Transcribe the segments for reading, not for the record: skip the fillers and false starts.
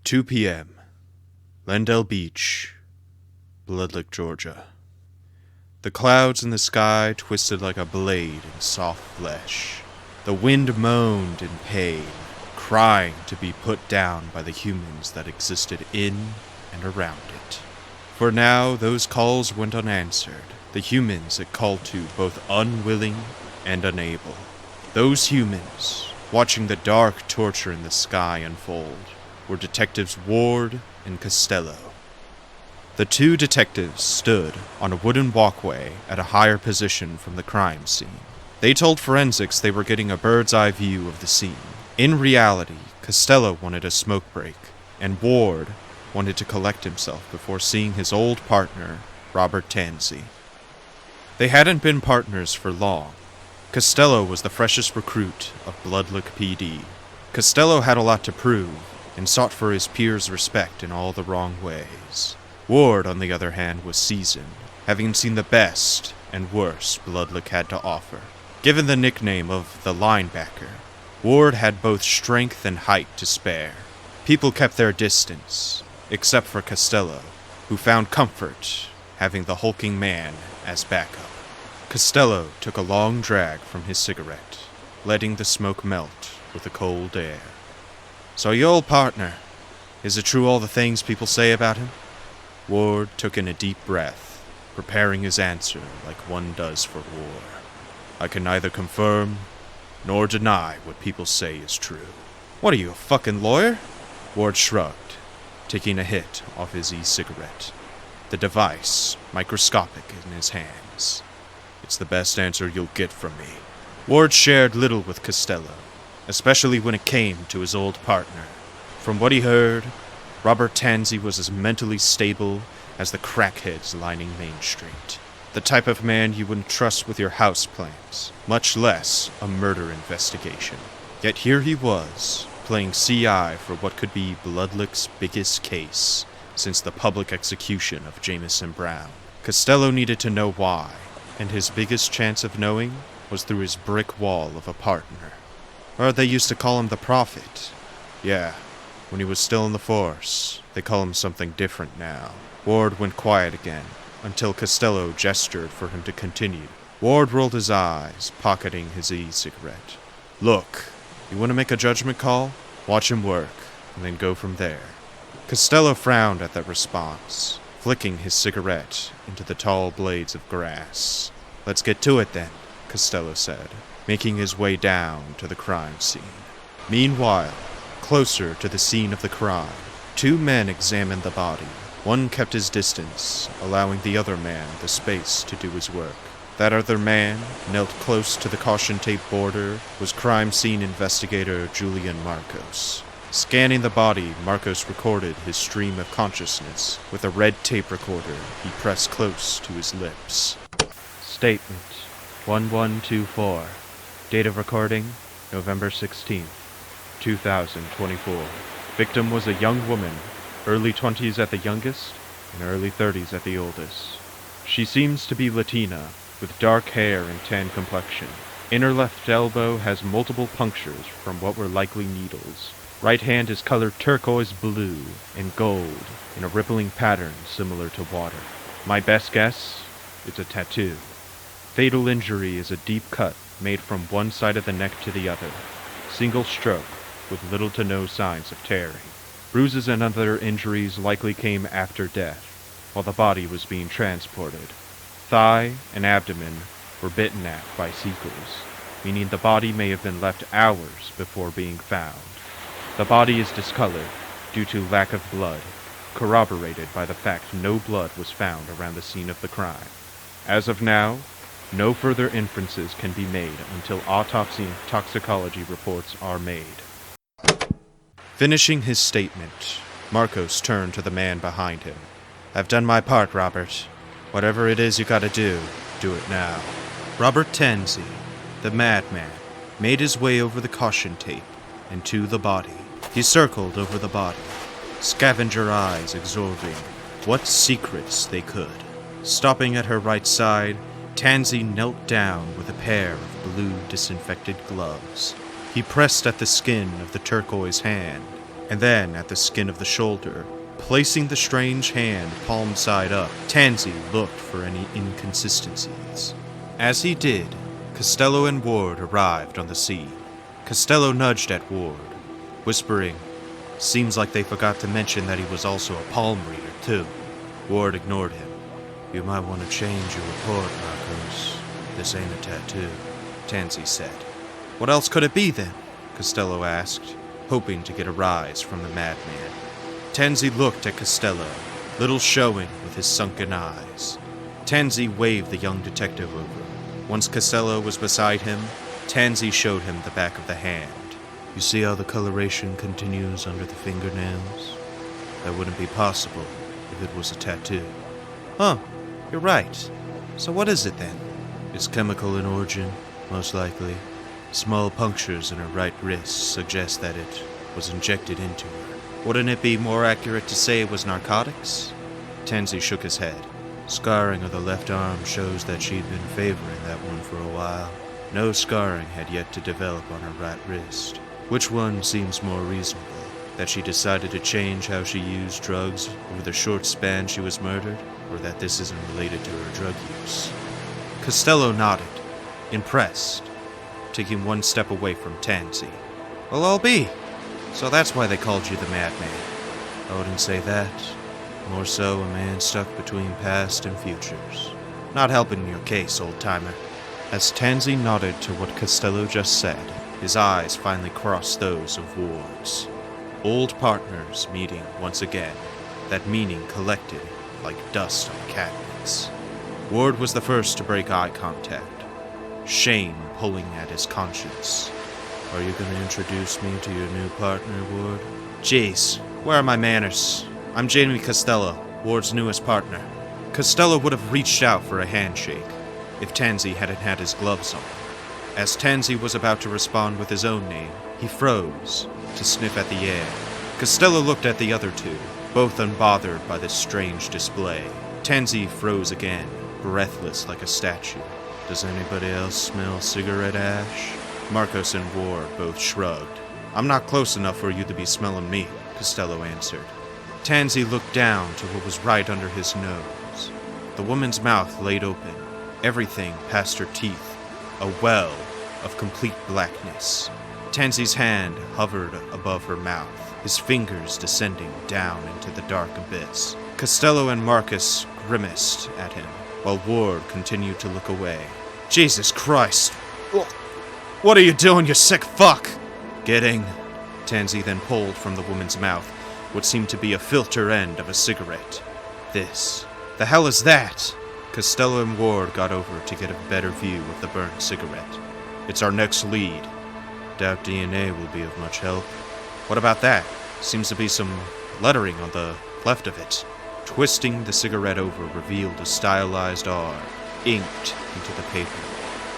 2 p.m. Lendell Beach, Bloodlick, Georgia. The clouds in the sky twisted like a blade in soft flesh. The wind moaned in pain, crying to be put down by the humans that existed in and around it. For now, those calls went unanswered. The humans it called to, both unwilling and unable. Those humans, watching the dark torture in the sky unfold, were Detectives Ward and Costello. The two detectives stood on a wooden walkway at a higher position from the crime scene. They told forensics they were getting a bird's-eye view of the scene. In reality, Costello wanted a smoke break, and Ward wanted to collect himself before seeing his old partner, Robert Tansy. They hadn't been partners for long. Costello was the freshest recruit of Bloodlick PD. Costello had a lot to prove, and sought for his peers' respect in all the wrong ways. Ward, on the other hand, was seasoned, having seen the best and worst Bloodlick had to offer. Given the nickname of the linebacker, Ward had both strength and height to spare. People kept their distance, except for Costello, who found comfort having the hulking man as backup. Costello took a long drag from his cigarette, letting the smoke melt with the cold air. "So your old partner, is it true all the things people say about him?" Ward took in a deep breath, preparing his answer like one does for war. "I can neither confirm nor deny what people say is true." "What are you, a fucking lawyer?" Ward shrugged, taking a hit off his e-cigarette, the device microscopic in his hands. "It's the best answer you'll get from me." Ward shared little with Costello, especially when it came to his old partner. From what he heard, Robert Tansy was as mentally stable as the crackheads lining Main Street. The type of man you wouldn't trust with your houseplants, much less a murder investigation. Yet here he was, playing CI for what could be Bloodlick's biggest case since the public execution of Jameson Brown. Costello needed to know why, and his biggest chance of knowing was through his brick wall of a partner. Or they used to call him the Prophet. Yeah, when he was still in the force. They call him something different now. Ward went quiet again, until Costello gestured for him to continue. Ward rolled his eyes, pocketing his e-cigarette. "Look, you want to make a judgment call? Watch him work, and then go from there." Costello frowned at that response, flicking his cigarette into the tall blades of grass. "Let's get to it then," Costello said, making his way down to the crime scene. Meanwhile, closer to the scene of the crime, two men examined the body. One kept his distance, allowing the other man the space to do his work. That other man, knelt close to the caution tape border, was crime scene investigator Julian Marcos. Scanning the body, Marcos recorded his stream of consciousness with a red tape recorder he pressed close to his lips. Statement 1124. Date of recording, November 16th, 2024. Victim was a young woman, early 20s at the youngest, and early 30s at the oldest. She seems to be Latina, with dark hair and tan complexion. Inner left elbow has multiple punctures from what were likely needles. Right hand is colored turquoise blue and gold in a rippling pattern similar to water. My best guess, it's a tattoo. Fatal injury is a deep cut made from one side of the neck to the other. Single stroke with little to no signs of tearing. Bruises and other injuries likely came after death, while the body was being transported. Thigh and abdomen were bitten at by seagulls, meaning the body may have been left hours before being found. The body is discolored due to lack of blood, corroborated by the fact no blood was found around the scene of the crime. As of now, no further inferences can be made until autopsy and toxicology reports are made. Finishing his statement, Marcos turned to the man behind him. "I've done my part, Robert. Whatever it is you gotta do it now." Robert Tansy, the madman, made his way over the caution tape and to the body. He circled over the body, scavenger eyes absorbing what secrets they could. Stopping at her right side, Tansy knelt down with a pair of blue disinfected gloves. He pressed at the skin of the turquoise hand, and then at the skin of the shoulder. Placing the strange hand palm side up, Tansy looked for any inconsistencies. As he did, Costello and Ward arrived on the scene. Costello nudged at Ward, whispering, "Seems like they forgot to mention that he was also a palm reader, too." Ward ignored him. "You might want to change your report, Marcos. This ain't a tattoo," Tansy said. "What else could it be, then?" Costello asked, hoping to get a rise from the madman. Tansy looked at Costello, little showing with his sunken eyes. Tansy waved the young detective over. Once Costello was beside him, Tansy showed him the back of the hand. "You see how the coloration continues under the fingernails? That wouldn't be possible if it was a tattoo." "Huh, you're right. So what is it then?" "It's chemical in origin, most likely. Small punctures in her right wrist suggest that it was injected into her." "Wouldn't it be more accurate to say it was narcotics?" Tansy shook his head. "Scarring of the left arm shows that she'd been favoring that one for a while. No scarring had yet to develop on her right wrist. Which one seems more reasonable? That she decided to change how she used drugs over the short span she was murdered, or that this isn't related to her drug use?" Costello nodded, impressed, taking one step away from Tansy. "Well, I'll be. So that's why they called you the madman." "I wouldn't say that. More so a man stuck between past and futures." "Not helping your case, old-timer." As Tansy nodded to what Costello just said, his eyes finally crossed those of Ward's. Old partners meeting once again, that meaning collected like dust on cabinets. Ward was the first to break eye contact, shame pulling at his conscience. "Are you going to introduce me to your new partner, Ward?" "Jeez, where are my manners? I'm Jamie Costello, Ward's newest partner." Costello would have reached out for a handshake if Tansy hadn't had his gloves on. As Tansy was about to respond with his own name, he froze to sniff at the air. Costello looked at the other two, both unbothered by this strange display. Tansy froze again, breathless like a statue. "Does anybody else smell cigarette ash?" Marcos and Ward both shrugged. "I'm not close enough for you to be smelling me," Costello answered. Tansy looked down to what was right under his nose. The woman's mouth laid open, everything past her teeth, a well of complete blackness. Tansy's hand hovered above her mouth, his fingers descending down into the dark abyss. Costello and Marcus grimaced at him, while Ward continued to look away. "Jesus Christ! What are you doing, you sick fuck?" "Getting." Tansy then pulled from the woman's mouth what seemed to be a filter end of a cigarette. "This. The hell is that?" Costello and Ward got over to get a better view of the burnt cigarette. "It's our next lead. Doubt DNA will be of much help." "What about that? Seems to be some lettering on the left of it." Twisting the cigarette over revealed a stylized R, inked into the paper.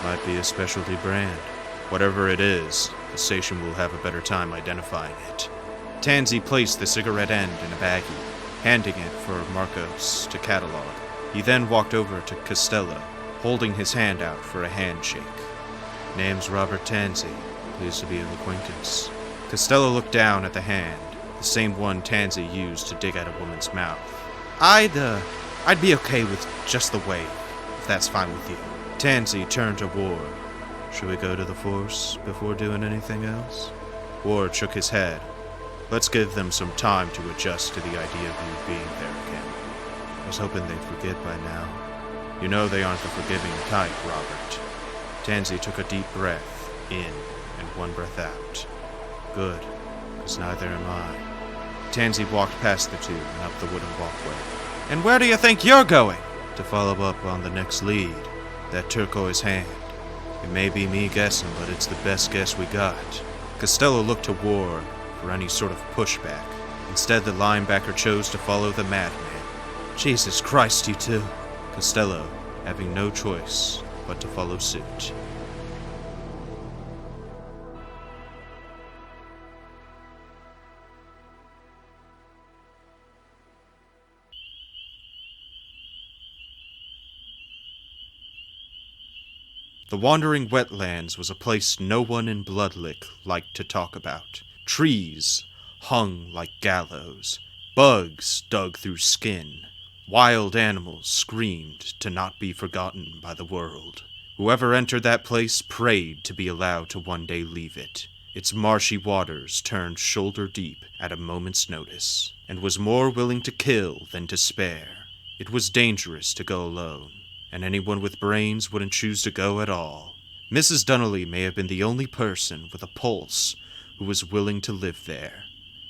"Might be a specialty brand. Whatever it is, the station will have a better time identifying it." Tansy placed the cigarette end in a baggie, handing it for Marcos to catalog. He then walked over to Costello, holding his hand out for a handshake. "Name's Robert Tansy. Pleased to be an acquaintance." Costello looked down at the hand, the same one Tansy used to dig at a woman's mouth. I'd be okay with just the wave, if that's fine with you." Tansy turned to Ward. "Should we go to the force before doing anything else?" Ward shook his head. "Let's give them some time to adjust to the idea of you being there again. I was hoping they'd forget by now. You know they aren't the forgiving type, Robert." Tansy took a deep breath in and one breath out. "Good, because neither am I." Tansy walked past the two and up the wooden walkway. "And where do you think you're going?" "To follow up on the next lead, that turquoise hand. It may be me guessing, but it's the best guess we got." Costello looked to Ward for any sort of pushback. Instead, the linebacker chose to follow the madman. "Jesus Christ, you two!" Costello, having no choice but to follow suit. The wandering wetlands was a place no one in Bloodlick liked to talk about. Trees, hung like gallows. Bugs dug through skin. Wild animals screamed to not be forgotten by the world. Whoever entered that place prayed to be allowed to one day leave it. Its marshy waters turned shoulder deep at a moment's notice, and was more willing to kill than to spare. It was dangerous to go alone, and anyone with brains wouldn't choose to go at all. Mrs. Donnelly may have been the only person with a pulse who was willing to live there.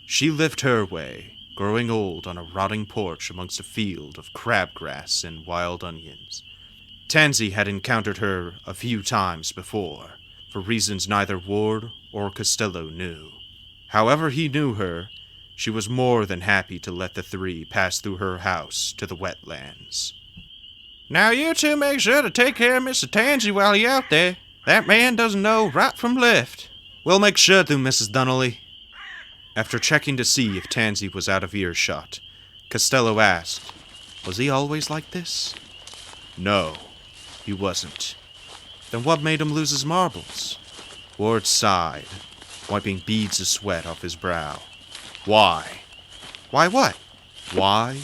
She lived her way, growing old on a rotting porch amongst a field of crabgrass and wild onions. Tansy had encountered her a few times before, for reasons neither Ward or Costello knew. However he knew her, she was more than happy to let the three pass through her house to the wetlands. Now you two make sure to take care of Mr. Tansy while you're out there. That man doesn't know right from left. We'll make sure to, Mrs. Donnelly. After checking to see if Tansy was out of earshot, Costello asked, "Was he always like this?" "No, he wasn't." "Then what made him lose his marbles?" Ward sighed, wiping beads of sweat off his brow. "Why?" "Why what?" "Why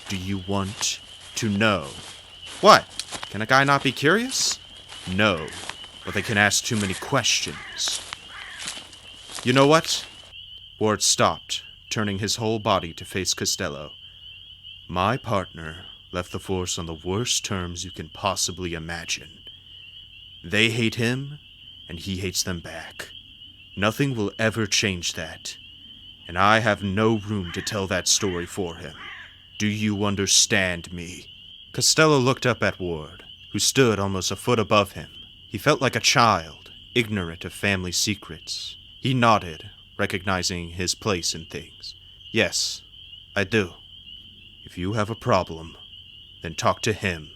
do you want to know?" "What? Can a guy not be curious?" "No, but they can ask too many questions." "You know what?" Ward stopped, turning his whole body to face Costello. "My partner left the force on the worst terms you can possibly imagine. They hate him, and he hates them back. Nothing will ever change that, and I have no room to tell that story for him. Do you understand me?" Costello looked up at Ward, who stood almost a foot above him. He felt like a child, ignorant of family secrets. He nodded, recognizing his place in things. "Yes, I do." "If you have a problem, then talk to him,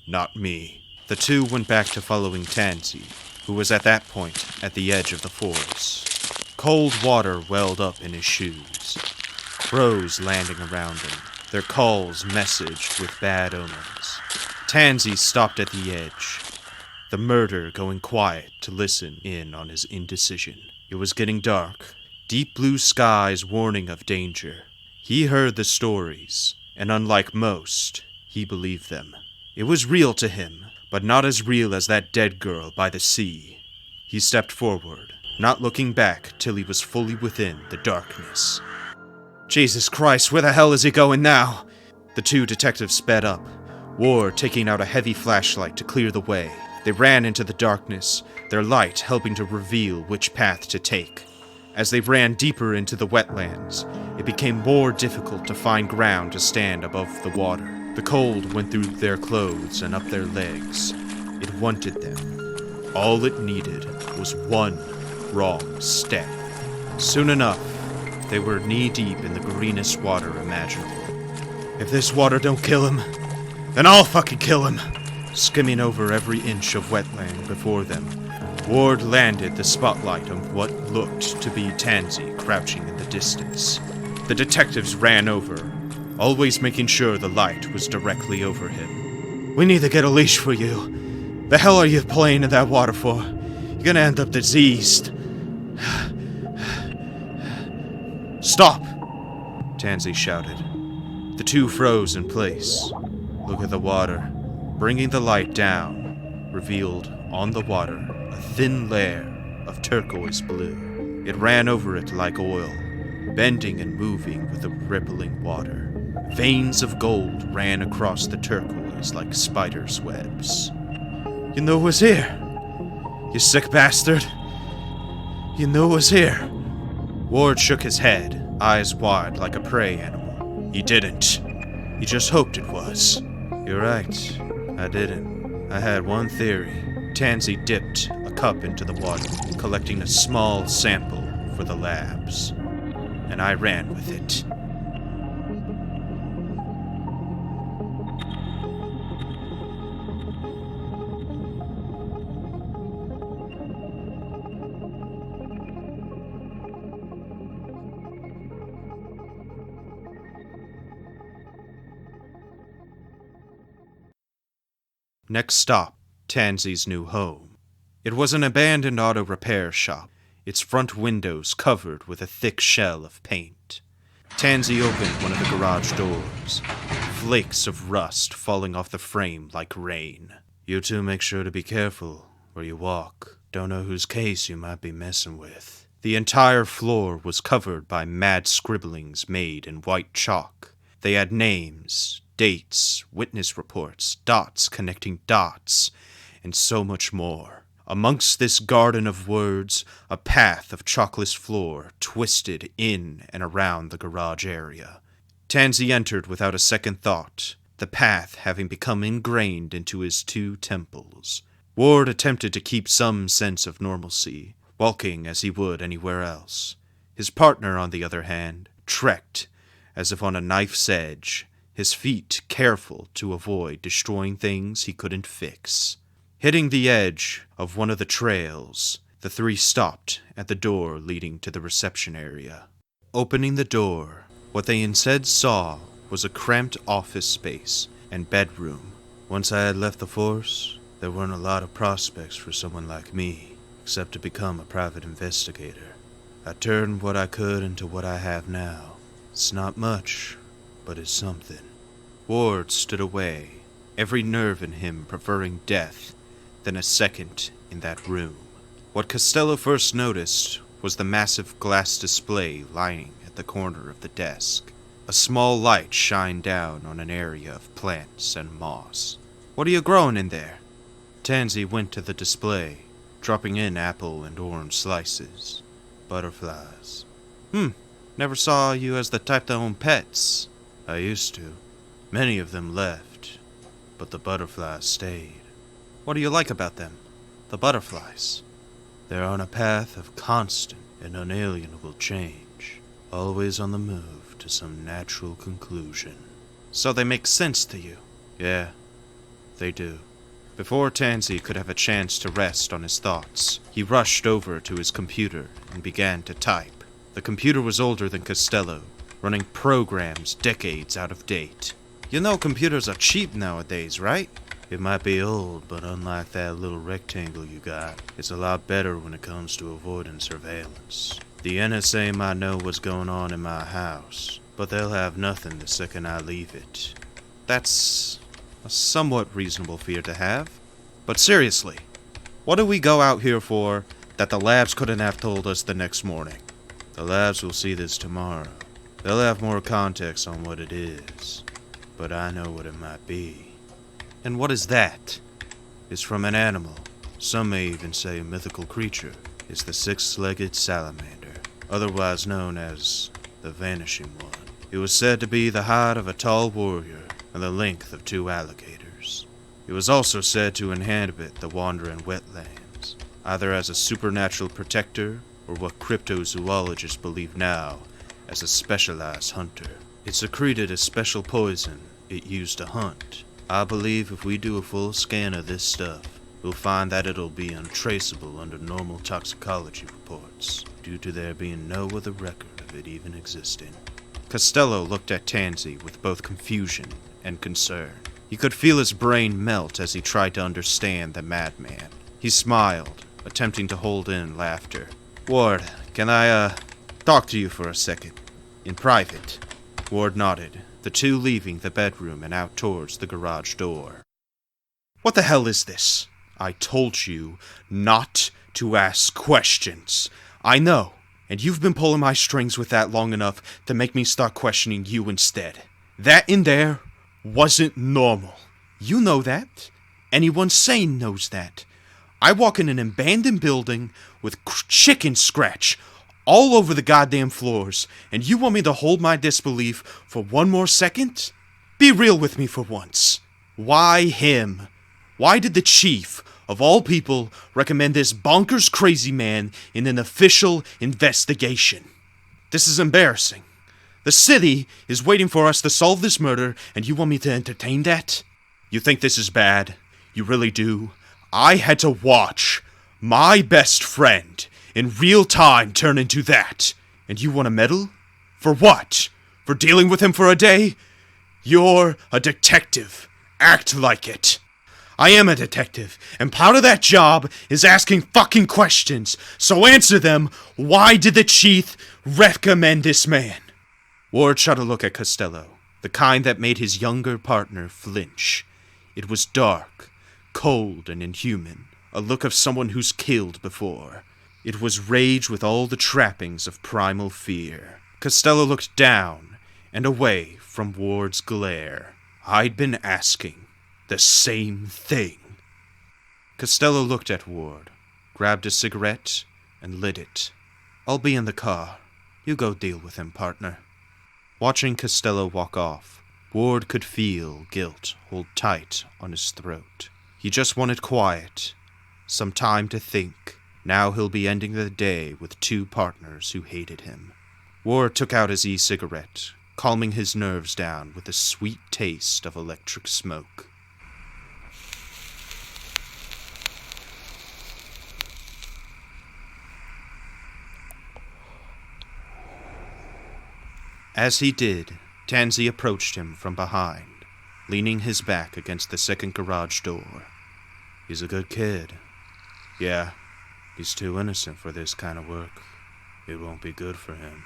not me." The two went back to following Tansy, who was at that point at the edge of the forest. Cold water welled up in his shoes. Crows landing around him, their calls messaged with bad omens. Tansy stopped at the edge, the murder going quiet to listen in on his indecision. It was getting dark, deep blue skies warning of danger. He heard the stories, and unlike most, he believed them. It was real to him, but not as real as that dead girl by the sea. He stepped forward, not looking back till he was fully within the darkness. "Jesus Christ, where the hell is he going now?" The two detectives sped up, Ward taking out a heavy flashlight to clear the way. They ran into the darkness, their light helping to reveal which path to take. As they ran deeper into the wetlands, it became more difficult to find ground to stand above the water. The cold went through their clothes and up their legs. It wanted them. All it needed was one wrong step. Soon enough, they were knee-deep in the greenest water imaginable. "If this water don't kill him, then I'll fucking kill him!" Skimming over every inch of wetland before them, Ward landed the spotlight on what looked to be Tansy crouching in the distance. The detectives ran over, always making sure the light was directly over him. "We need to get a leash for you. The hell are you playing in that water for? You're gonna end up diseased." "Stop!" Tansy shouted. The two froze in place. Look at the water. Bringing the light down, revealed on the water a thin layer of turquoise blue. It ran over it like oil, bending and moving with the rippling water. Veins of gold ran across the turquoise like spiders' webs. "You knew it was here, you sick bastard! You knew it was here!" Ward shook his head, eyes wide like a prey animal. "He didn't. He just hoped it was." "You're right. I didn't. I had one theory." Tansy dipped a cup into the water, collecting a small sample for the labs. "And I ran with it." Next stop, Tansy's new home. It was an abandoned auto repair shop. its front windows covered with a thick shell of paint. Tansy opened one of the garage doors, flakes of rust falling off the frame like rain. You two make sure to be careful where you walk. Don't know whose case you might be messing with. The entire floor was covered by mad scribblings made in white chalk. They had names, dates, witness reports, dots connecting dots, and so much more. Amongst this garden of words, a path of chalkless floor twisted in and around the garage area. Tansy entered without a second thought, the path having become ingrained into his two temples. Ward attempted to keep some sense of normalcy, walking as he would anywhere else. His partner, on the other hand, trekked as if on a knife's edge, his feet careful to avoid destroying things he couldn't fix. Hitting the edge of one of the trails, the three stopped at the door leading to the reception area. Opening the door, what they instead saw was a cramped office space and bedroom. Once I had left the force, there weren't a lot of prospects for someone like me, except to become a private investigator. I turned what I could into what I have now. It's not much, but it's something. Ward stood away, every nerve in him preferring death than a second in that room. What Costello first noticed was the massive glass display lying at the corner of the desk. A small light shined down on an area of plants and moss. What are you growing in there? Tansy went to the display, dropping in apple and orange slices. Butterflies. Never saw you as the type to own pets. I used to. Many of them left, but the butterflies stayed. What do you like about them, the butterflies? They're on a path of constant and unalienable change, always on the move to some natural conclusion. So they make sense to you? Yeah, they do. Before Tansy could have a chance to rest on his thoughts, he rushed over to his computer and began to type. The computer was older than Costello, running programs decades out of date. You know computers are cheap nowadays, right? It might be old, but unlike that little rectangle you got, it's a lot better when it comes to avoiding surveillance. The NSA might know what's going on in my house, but they'll have nothing the second I leave it. That's a somewhat reasonable fear to have. But seriously, what do we go out here for that the labs couldn't have told us the next morning? The labs will see this tomorrow. They'll have more context on what it is, but I know what it might be. And what is that? It's from an animal. Some may even say a mythical creature. It's the six-legged salamander, otherwise known as the Vanishing One. It was said to be the height of a tall warrior and the length of 2 alligators. It was also said to inhabit the wandering wetlands, either as a supernatural protector or what cryptozoologists believe now as a specialized hunter. It secreted a special poison it used to hunt. I believe if we do a full scan of this stuff, we'll find that it'll be untraceable under normal toxicology reports, due to there being no other record of it even existing. Costello looked at Tansy with both confusion and concern. He could feel his brain melt as he tried to understand the madman. He smiled, attempting to hold in laughter. Ward, can I, talk to you for a second? In private. Ward nodded, the two leaving the bedroom and out towards the garage door. What the hell is this? I told you not to ask questions. I know, and you've been pulling my strings with that long enough to make me start questioning you instead. That in there wasn't normal. You know that. Anyone sane knows that. I walk in an abandoned building with chicken scratch all over the goddamn floors, and you want me to hold my disbelief for one more second? Be real with me for once. Why him? Why did the chief, of all people, recommend this bonkers crazy man in an official investigation? This is embarrassing. The city is waiting for us to solve this murder, and you want me to entertain that? You think this is bad? You really do? I had to watch my best friend in real time turn into that. And you want to meddle? For what? For dealing with him for a day? You're a detective. Act like it. I am a detective, and part of that job is asking fucking questions. So answer them. Why did the chief recommend this man? Ward shot a look at Costello, the kind that made his younger partner flinch. It was dark, cold, and inhuman, a look of someone who's killed before. It was rage with all the trappings of primal fear. Costello looked down and away from Ward's glare. I'd been asking the same thing. Costello looked at Ward, grabbed a cigarette, and lit it. I'll be in the car. You go deal with him, partner. Watching Costello walk off, Ward could feel guilt hold tight on his throat. He just wanted quiet, some time to think. Now he'll be ending the day with two partners who hated him. Ward took out his e-cigarette, calming his nerves down with a sweet taste of electric smoke. As he did, Tansy approached him from behind, leaning his back against the second garage door. He's a good kid. Yeah, he's too innocent for this kind of work. It won't be good for him.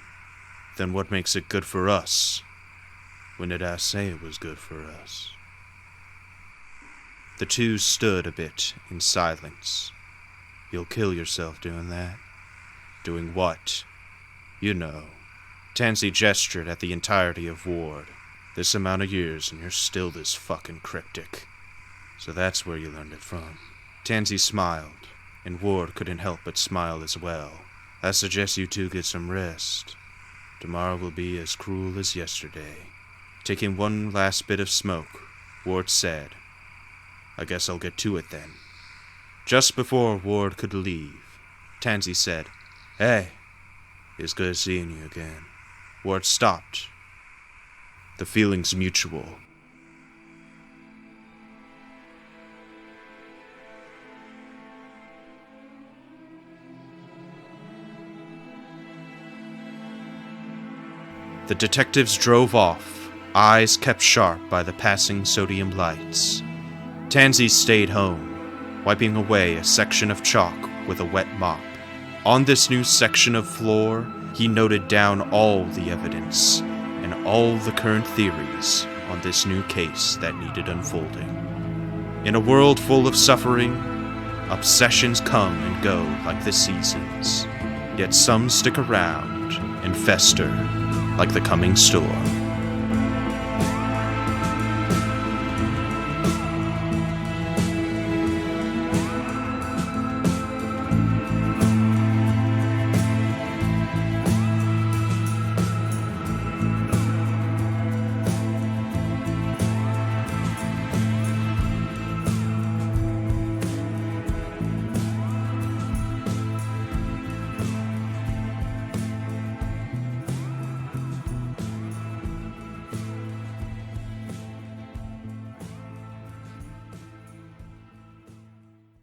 Then what makes it good for us? When did I say it was good for us? The two stood a bit in silence. You'll kill yourself doing that? Doing what? You know. Tansy gestured at the entirety of Ward. This amount of years and you're still this fucking cryptic. So that's where you learned it from. Tansy smiled, and Ward couldn't help but smile as well. I suggest you two get some rest. Tomorrow will be as cruel as yesterday. Taking one last bit of smoke, Ward said, I guess I'll get to it then. Just before Ward could leave, Tansy said, Hey, it's good seeing you again. Ward stopped. The feeling's mutual. The detectives drove off, eyes kept sharp by the passing sodium lights. Tansy stayed home, wiping away a section of chalk with a wet mop. On this new section of floor, he noted down all the evidence and all the current theories on this new case that needed unfolding. In a world full of suffering, obsessions come and go like the seasons, yet some stick around and fester like the coming storm.